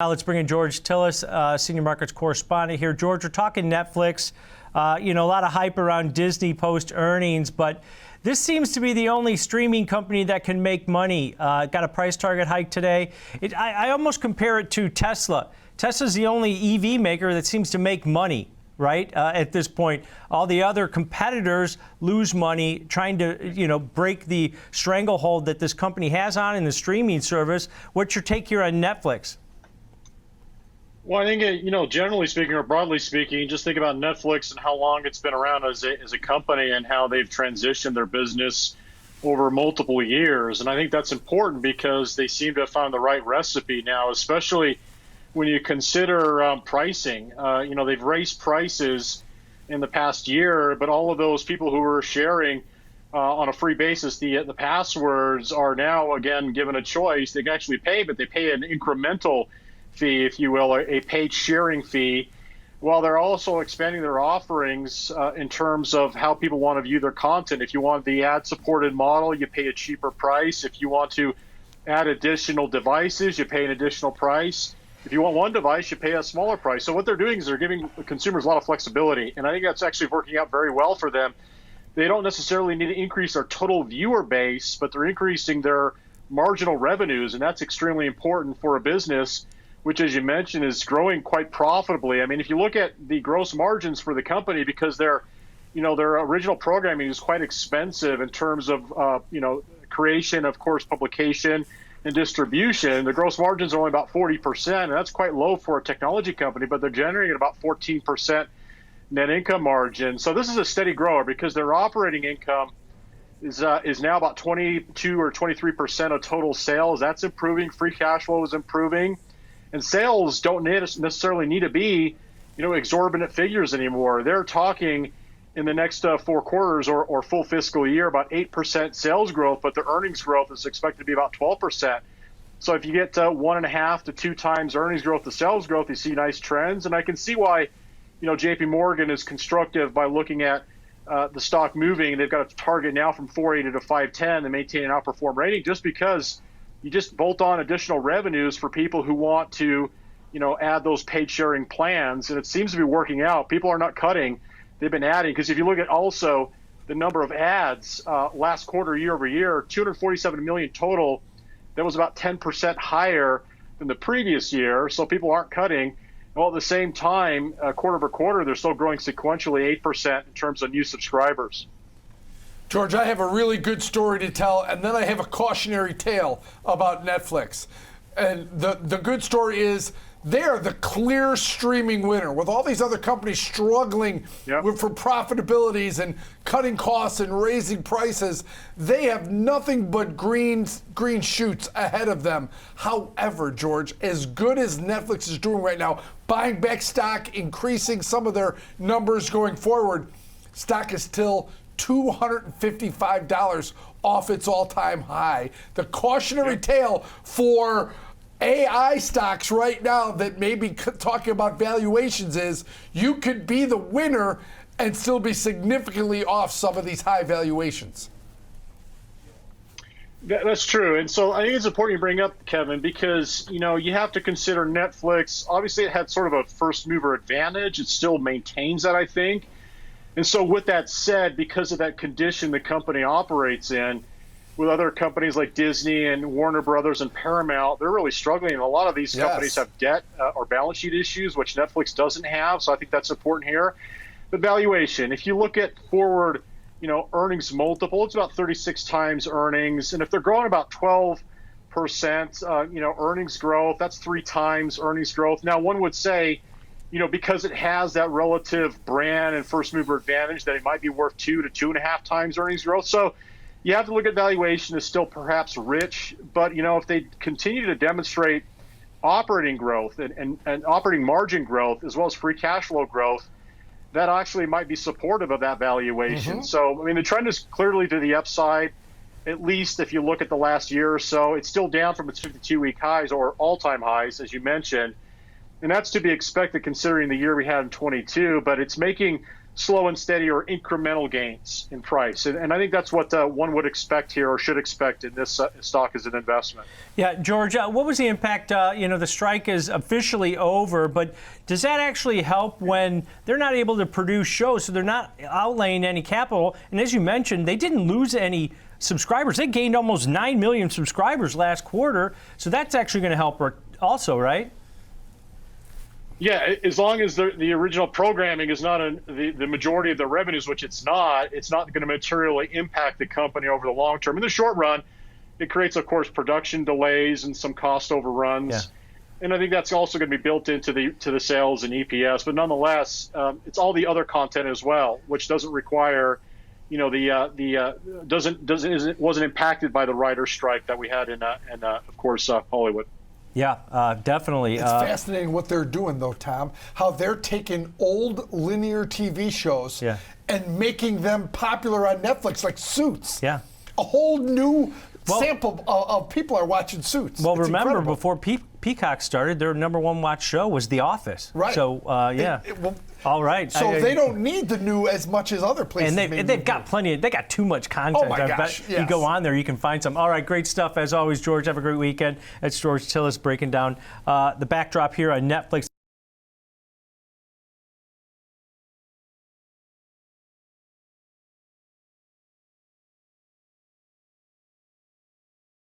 Now let's bring in George Tsilis, senior markets correspondent here. George, we're talking Netflix. A lot of hype around Disney post earnings, but this seems to be the only streaming company that can make money. Got a price target hike today. I almost compare it to Tesla. Tesla's the only EV maker that seems to make money, right? At this point, all the other competitors lose money trying to, break the stranglehold that this company has on in the streaming service. What's your take here on Netflix? Well, I think, generally speaking or broadly speaking, just think about Netflix and how long it's been around as a company and how they've transitioned their business over multiple years. And I think that's important because they seem to have found the right recipe now, especially when you consider pricing. They've raised prices in the past year, but all of those people who were sharing on a free basis the passwords are now, again, given a choice. They can actually pay, but they pay an incremental fee, if you will, a paid sharing fee, while they're also expanding their offerings in terms of how people want to view their content. If you want the ad-supported model, you pay a cheaper price. If you want to add additional devices, you pay an additional price. If you want one device, you pay a smaller price. So what they're doing is they're giving consumers a lot of flexibility, and I think that's actually working out very well for them. They don't necessarily need to increase their total viewer base, but they're increasing their marginal revenues, and that's extremely important for a business which, as you mentioned, is growing quite profitably. I mean, if you look at the gross margins for the company, because their original programming is quite expensive in terms of, creation, of course, publication and distribution, the gross margins are only about 40%, and that's quite low for a technology company, but they're generating about 14% net income margin. So this is a steady grower because their operating income is now about 22 or 23% of total sales. That's improving. Free cash flow is improving. And sales don't necessarily need to be, exorbitant figures anymore. They're talking in the next 4 quarters or full fiscal year about 8% sales growth, but their earnings growth is expected to be about 12%. So if you get 1.5 to 2 times earnings growth to sales growth, you see nice trends. And I can see why, JP Morgan is constructive by looking at the stock moving. They've got a target now from 480 to 510 to maintain an outperform rating, just because you just bolt on additional revenues for people who want to, add those paid sharing plans. And it seems to be working out. People are not cutting. They've been adding. Because if you look at also the number of ads last quarter, year over year, 247 million total. That was about 10% higher than the previous year. So people aren't cutting. Well, at the same time, quarter over quarter, they're still growing sequentially 8% in terms of new subscribers. George, I have a really good story to tell, and then I have a cautionary tale about Netflix. And the good story is they're the clear streaming winner. With all these other companies struggling for profitabilities and cutting costs and raising prices, they have nothing but green shoots ahead of them. However, George, as good as Netflix is doing right now, buying back stock, increasing some of their numbers going forward, stock is still $255 off its all-time high. The cautionary tale for AI stocks right now that may be talking about valuations is you could be the winner and still be significantly off some of these high valuations. That's true. And so I think it's important you bring up, Kevin, because, you have to consider Netflix. Obviously, it had sort of a first mover advantage. It still maintains that, I think. And so with that said, because of that condition the company operates in, with other companies like Disney and Warner Brothers and Paramount, they're really struggling. And a lot of these companies have debt or balance sheet issues, which Netflix doesn't have. So I think that's important here. The valuation, if you look at forward, earnings multiple, it's about 36 times earnings. And if they're growing about 12%, earnings growth, that's 3 times earnings growth. Now, one would say, because it has that relative brand and first mover advantage, that it might be worth 2 to 2.5 times earnings growth. So you have to look at valuation as still perhaps rich, but if they continue to demonstrate operating growth and operating margin growth as well as free cash flow growth, that actually might be supportive of that valuation. So, the trend is clearly to the upside, at least if you look at the last year or so. It's still down from its 52-week highs or all-time highs, as you mentioned. And that's to be expected considering the year we had in 22, but it's making slow and steady or incremental gains in price. And I think that's what one would expect here or should expect in this stock as an investment. Yeah, George, what was the impact? The strike is officially over, but does that actually help when they're not able to produce shows, so they're not outlaying any capital? And as you mentioned, they didn't lose any subscribers. They gained almost 9 million subscribers last quarter, so that's actually going to help also, right? Yeah, as long as the original programming is not the majority of the revenues, which it's not going to materially impact the company over the long term. In the short run, it creates, of course, production delays and some cost overruns. Yeah. And I think that's also going to be built into the sales and EPS. But nonetheless, it's all the other content as well, which doesn't require, wasn't impacted by the writer's strike that we had in of course, Hollywood. Yeah, definitely. It's fascinating what they're doing, though, Tom, how they're taking old linear TV shows and making them popular on Netflix, like Suits. Yeah. A whole new sample of people are watching Suits. Well, it's remember, incredible. before Peacock started, their number one watch show was The Office. Right. So, all right. So they don't need the new as much as other places. And they've got plenty. They got too much content. Oh my gosh! Yes. You go on there, you can find some. All right, great stuff as always, George. Have a great weekend. It's George Tsilis breaking down the backdrop here on Netflix.